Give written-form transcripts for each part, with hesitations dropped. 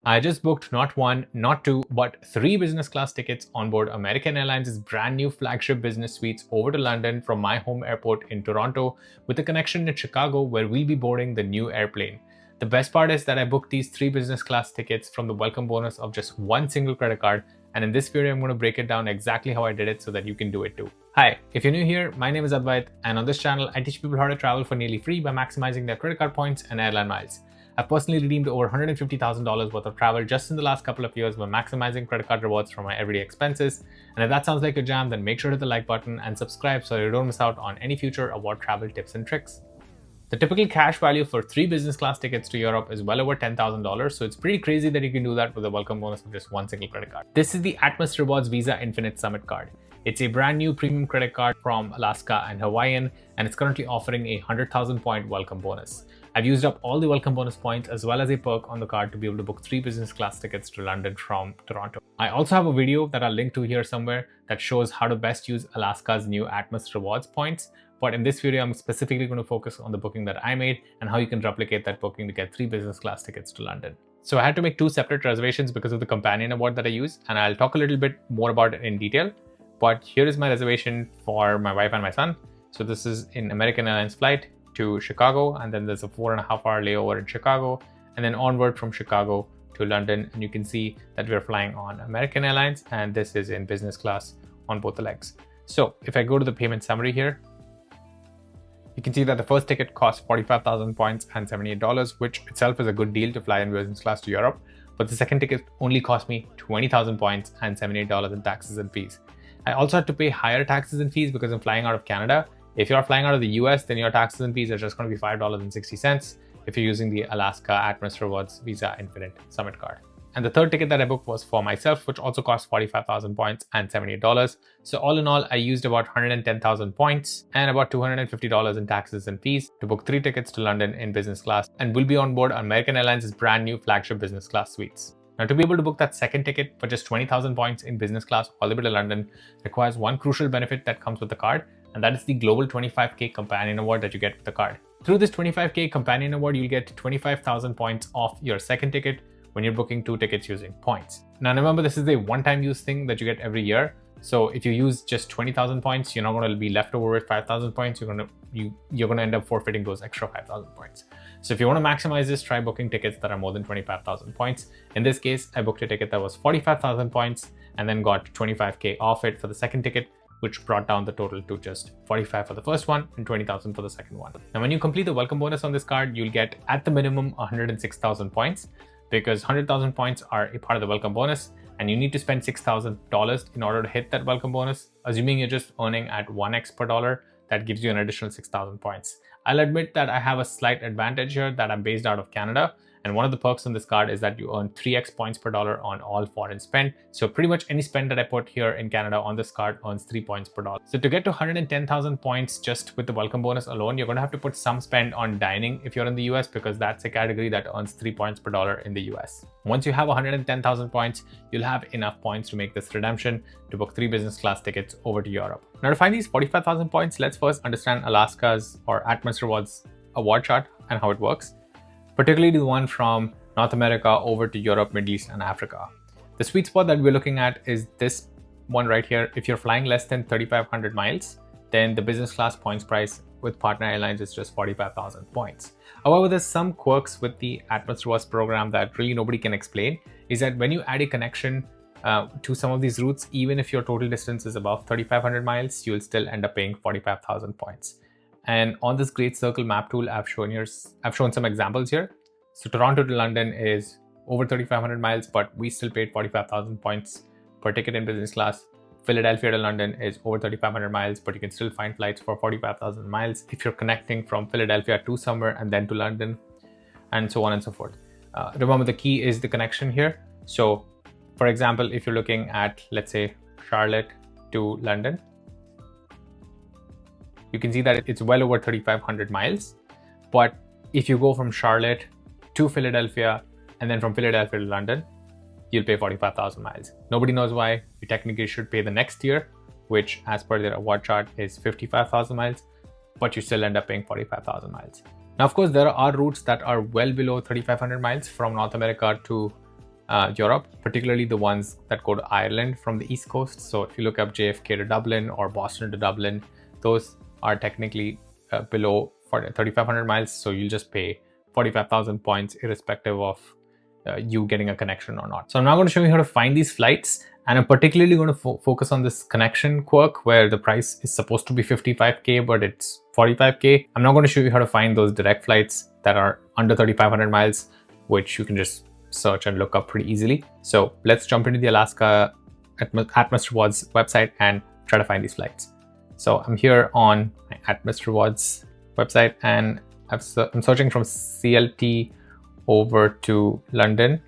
I just booked not one, not two, but three business class tickets on board American Airlines' brand new Flagship Business Suites over to London from my home airport in Toronto, with a connection in Chicago where we'll be boarding the new airplane. The best part is that I booked these three business class tickets from the welcome bonus of just one single credit card, and in this video I'm going to break it down exactly how I did it so that you can do it too. Hi, if you're new here, my name is Advait, and on this channel I teach people how to travel for nearly free by maximizing their credit card points and airline miles. I've personally redeemed over $150,000 worth of travel just in the last couple of years by maximizing credit card rewards from my everyday expenses. And if that sounds like your jam, then make sure to hit the like button and subscribe so you don't miss out on any future award travel tips and tricks. The typical cash value for three business class tickets to Europe is well over $10,000, so it's pretty crazy that you can do that with a welcome bonus of just one single credit card. This is the Atmos Rewards Visa Infinite Summit card. It's a brand new premium credit card from Alaska and Hawaiian, and it's currently offering a 100,000 point welcome bonus. I've used up all the welcome bonus points as well as a perk on the card to be able to book three business class tickets to London from Toronto. I also have a video that I'll link to here somewhere that shows how to best use Alaska's new Atmos Rewards points. But in this video, I'm specifically going to focus on the booking that I made and how you can replicate that booking to get three business class tickets to London. So I had to make two separate reservations because of the companion award that I use, and I'll talk a little bit more about it in detail. But here is my reservation for my wife and my son. So this is an American Airlines flight to Chicago, and then there's a 4.5-hour layover in Chicago, and then onward from Chicago to London. And you can see that we're flying on American Airlines, and this is in business class on both the legs. So if I go to the payment summary here, you can see that the first ticket cost 45,000 points and $78, which itself is a good deal to fly in business class to Europe. But the second ticket only cost me 20,000 points and $78 in taxes and fees. I also had to pay higher taxes and fees because I'm flying out of Canada. If you're flying out of the US, then your taxes and fees are just going to be $5.60 if you're using the Alaska Atmos Rewards Visa Infinite Summit card. And the third ticket that I booked was for myself, which also cost 45,000 points and $78. So all in all, I used about 110,000 points and about $250 in taxes and fees to book three tickets to London in business class, and will be on board American Airlines' brand new Flagship Business Class Suites. Now, to be able to book that second ticket for just 20,000 points in business class all the way to London requires one crucial benefit that comes with the card, and that is the Global 25K Companion Award that you get with the card. Through this 25K Companion Award, you'll get 25,000 points off your second ticket when you're booking two tickets using points. Now remember, this is a one-time use thing that you get every year. So if you use just 20,000 points, you're not going to be left over with 5,000 points. You're going to end up forfeiting those extra 5,000 points. So if you want to maximize this, try booking tickets that are more than 25,000 points. In this case, I booked a ticket that was 45,000 points and then got 25K off it for the second ticket, which brought down the total to just 45 for the first one and 20,000 for the second one. Now, when you complete the welcome bonus on this card, you'll get at the minimum 106,000 points, because 100,000 points are a part of the welcome bonus, and you need to spend $6,000 in order to hit that welcome bonus. Assuming you're just earning at 1x per dollar, that gives you an additional 6,000 points. I'll admit that I have a slight advantage here that I'm based out of Canada, and one of the perks on this card is that you earn 3x points per dollar on all foreign spend. So pretty much any spend that I put here in Canada on this card earns 3 points per dollar. So to get to 110,000 points just with the welcome bonus alone, you're going to have to put some spend on dining if you're in the US, because that's a category that earns 3 points per dollar in the US. Once you have 110,000 points, you'll have enough points to make this redemption to book three business class tickets over to Europe. Now, to find these 45,000 points, let's first understand Alaska's or Atmos Rewards award chart and how it works, particularly the one from North America over to Europe, Middle East, and Africa. The sweet spot that we're looking at is this one right here. If you're flying less than 3,500 miles, then the business class points price with partner airlines is just 45,000 points. However, there's some quirks with the Atmos Rewards program that really nobody can explain, is that when you add a connection to some of these routes, even if your total distance is above 3,500 miles, you'll still end up paying 45,000 points. And on this Great Circle map tool, I've shown some examples here. So Toronto to London is over 3,500 miles, but we still paid 45,000 points per ticket in business class. Philadelphia to London is over 3,500 miles, but you can still find flights for 45,000 miles if you're connecting from Philadelphia to somewhere and then to London, and so on and so forth. Remember, the key is the connection here. So for example, if you're looking at, let's say, Charlotte to London, you can see that it's well over 3,500 miles. But if you go from Charlotte to Philadelphia and then from Philadelphia to London, you'll pay 45,000 miles. Nobody knows why. You technically should pay the next tier, which as per their award chart is 55,000 miles, but you still end up paying 45,000 miles. Now, of course, there are routes that are well below 3,500 miles from North America to Europe, particularly the ones that go to Ireland from the East Coast. So if you look up JFK to Dublin or Boston to Dublin, those are technically below 3,500 miles. So you'll just pay 45,000 points irrespective of you getting a connection or not. So I'm now going to show you how to find these flights, and I'm particularly going to focus on this connection quirk where the price is supposed to be 55K, but it's 45K. I'm now going to show you how to find those direct flights that are under 3,500 miles, which you can just search and look up pretty easily. So let's jump into the Alaska Atmos Rewards website and try to find these flights. So I'm here on my Atmos Rewards website, and I'm searching from CLT over to London,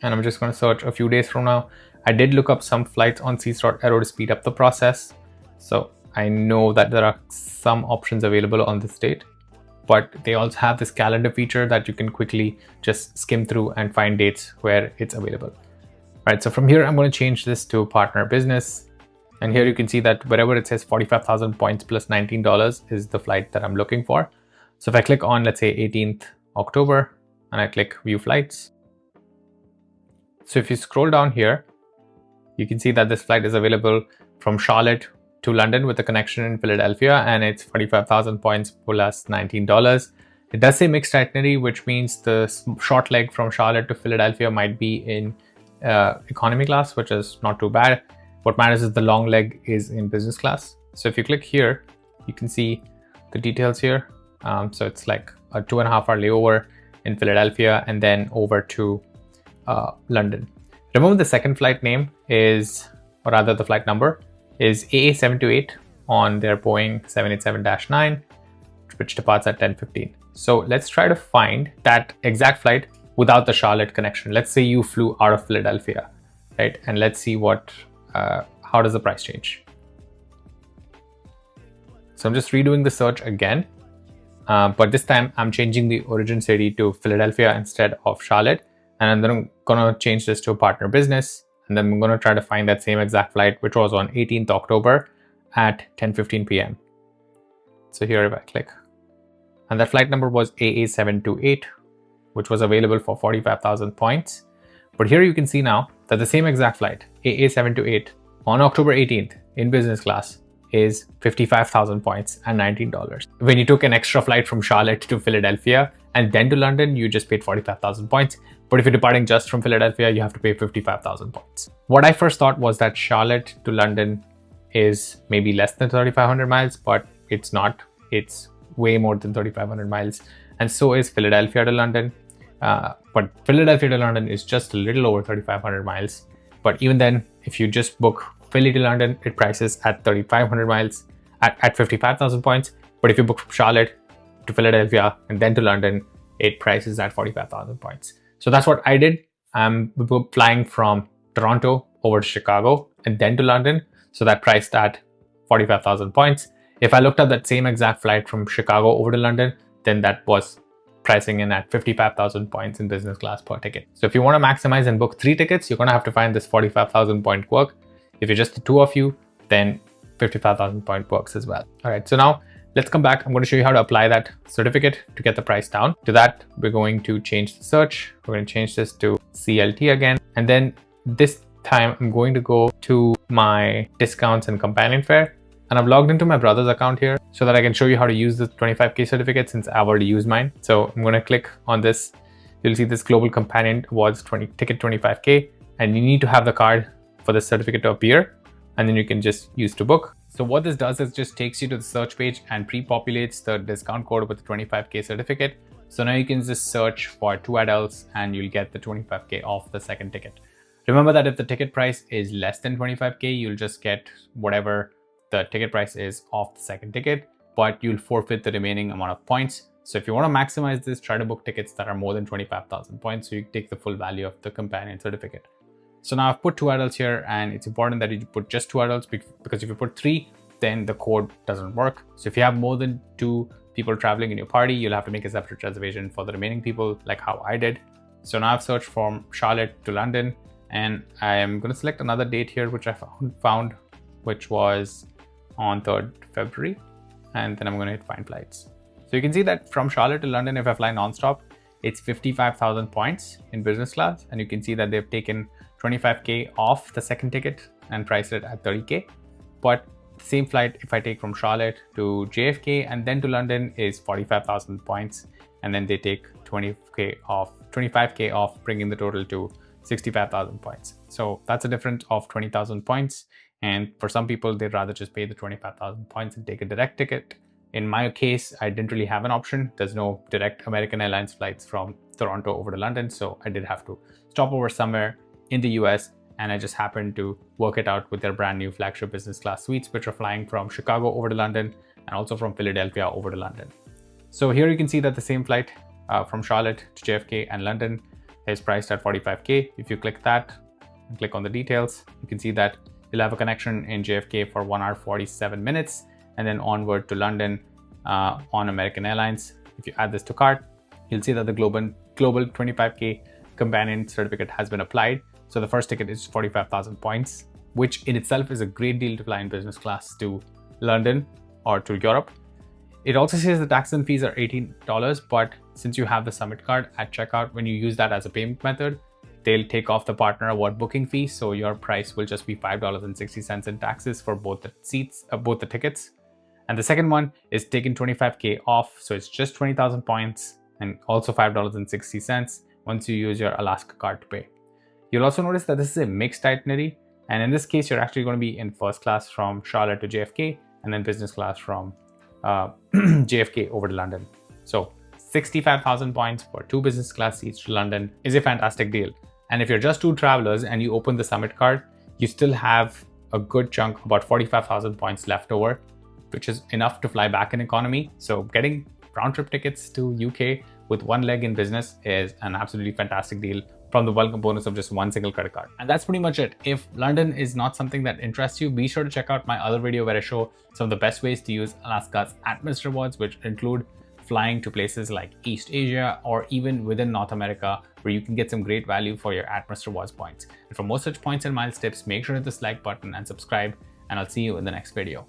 and I'm just going to search a few days from now. I did look up some flights on Seats.aero to speed up the process, so I know that there are some options available on this date, but they also have this calendar feature that you can quickly just skim through and find dates where it's available. Right, so from here I'm going to change this to partner business, and here you can see that wherever it says 45,000 points plus $19 is the flight that I'm looking for. So if I click on, let's say 18th October, and I click view flights. So if you scroll down here, you can see that this flight is available from Charlotte to London with a connection in Philadelphia, and it's 45,000 points plus $19. It does say mixed itinerary, which means the short leg from Charlotte to Philadelphia might be in economy class, which is not too bad. What matters is the long leg is in business class. So if you click here, you can see the details here. So it's like a 2.5-hour layover in Philadelphia and then over to London. Remember, the second flight name is, or rather the flight number is AA728 on their Boeing 787-9, which departs at 10:15. So let's try to find that exact flight without the Charlotte connection. Let's say you flew out of Philadelphia, right? And let's see what, how does the price change? So I'm just redoing the search again. But this time I'm changing the origin city to Philadelphia instead of Charlotte. And I'm then going to change this to a partner business. And then I'm going to try to find that same exact flight, which was on 18th October at 10:15 p.m. So here if I click, and that flight number was AA728, which was available for 45,000 points. But here you can see now that the same exact flight, AA728, on October 18th in business class is 55,000 points and $19. When you took an extra flight from Charlotte to Philadelphia and then to London, you just paid 45,000 points. But if you're departing just from Philadelphia, you have to pay 55,000 points. What I first thought was that Charlotte to London is maybe less than 3,500 miles, but it's not. It's way more than 3,500 miles. And so is Philadelphia to London. But Philadelphia to London is just a little over 3,500 miles. But even then, if you just book Philly to London, it prices at 3,500 miles at 55,000 points. But if you book from Charlotte to Philadelphia and then to London, it prices at 45,000 points. So that's what I did. I'm flying from Toronto over to Chicago and then to London. So that priced at 45,000 points. If I looked at that same exact flight from Chicago over to London, then that was pricing in at 55,000 points in business class per ticket. So if you want to maximize and book 3 tickets, you're going to have to find this 45,000 point quirk. If you're just the 2 of you, then 55,000 point works as well. All right, so now let's come back. I'm going to show you how to apply that certificate to get the price down. To that, we're going to change the search. We're going to change this to CLT again. And then this time I'm going to go to my discounts and companion fare. And I've logged into my brother's account here so that I can show you how to use the 25K certificate since I've already used mine. So I'm going to click on this. You'll see this Global Companion Awards ticket 25K, and you need to have the card for the certificate to appear, and then you can just use to book. So what this does is just takes you to the search page and pre-populates the discount code with the 25K certificate. So now you can just search for 2 adults and you'll get the 25K off the second ticket. Remember that if the ticket price is less than 25K, you'll just get whatever the ticket price is off the second ticket, but you'll forfeit the remaining amount of points. So if you want to maximize this, try to book tickets that are more than 25,000 points so you take the full value of the companion certificate. So now I've put 2 adults here, and it's important that you put just 2 adults because if you put 3, then the code doesn't work. So if you have more than 2 people traveling in your party, you'll have to make a separate reservation for the remaining people, like how I did. So now I've searched from Charlotte to London, and I am going to select another date here, which I found, which was on 3rd February. And then I'm going to hit find flights. So you can see that from Charlotte to London, if I fly nonstop, it's 55,000 points in business class. And you can see that they've taken 25K off the second ticket and priced it at 30K. But the same flight, if I take from Charlotte to JFK and then to London, is 45,000 points. And then they take 25K off, bringing the total to 65,000 points. So that's a difference of 20,000 points. And for some people, they'd rather just pay the 25,000 points and take a direct ticket. In my case, I didn't really have an option. There's no direct American Airlines flights from Toronto over to London. So I did have to stop over somewhere in the US. And I just happened to work it out with their brand new Flagship Business Class Suites, which are flying from Chicago over to London and also from Philadelphia over to London. So here you can see that the same flight from Charlotte to JFK and London is priced at 45K. If you click that and click on the details, you can see that you'll have a connection in JFK for 1 hour 47 minutes and then onward to London on American Airlines. If you add this to cart, you'll see that the global 25K companion certificate has been applied. So the first ticket is 45,000 points, which in itself is a great deal to fly in business class to London or to Europe. It also says the taxes and fees are $18, but since you have the Summit card at checkout, when you use that as a payment method, they'll take off the partner award booking fee. So your price will just be $5.60 in taxes for both the seats, both the tickets. And the second one is taking 25K off. So it's just 20,000 points and also $5.60 once you use your Alaska card to pay. You'll also notice that this is a mixed itinerary. And in this case, you're actually going to be in first class from Charlotte to JFK and then business class from JFK over to London. So 65,000 points for 2 business class seats to London is a fantastic deal. And if you're just 2 travelers and you open the Summit card, you still have a good chunk, about 45,000 points left over, which is enough to fly back in economy. So getting round trip tickets to UK with 1 leg in business is an absolutely fantastic deal from the welcome bonus of just 1 single credit card. And that's pretty much it. If London is not something that interests you, be sure to check out my other video where I show some of the best ways to use Alaska's Atmos rewards, which include flying to places like East Asia or even within North America, where you can get some great value for your Atmos rewards points. And for more such points and miles tips, make sure to hit this like button and subscribe, and I'll see you in the next video.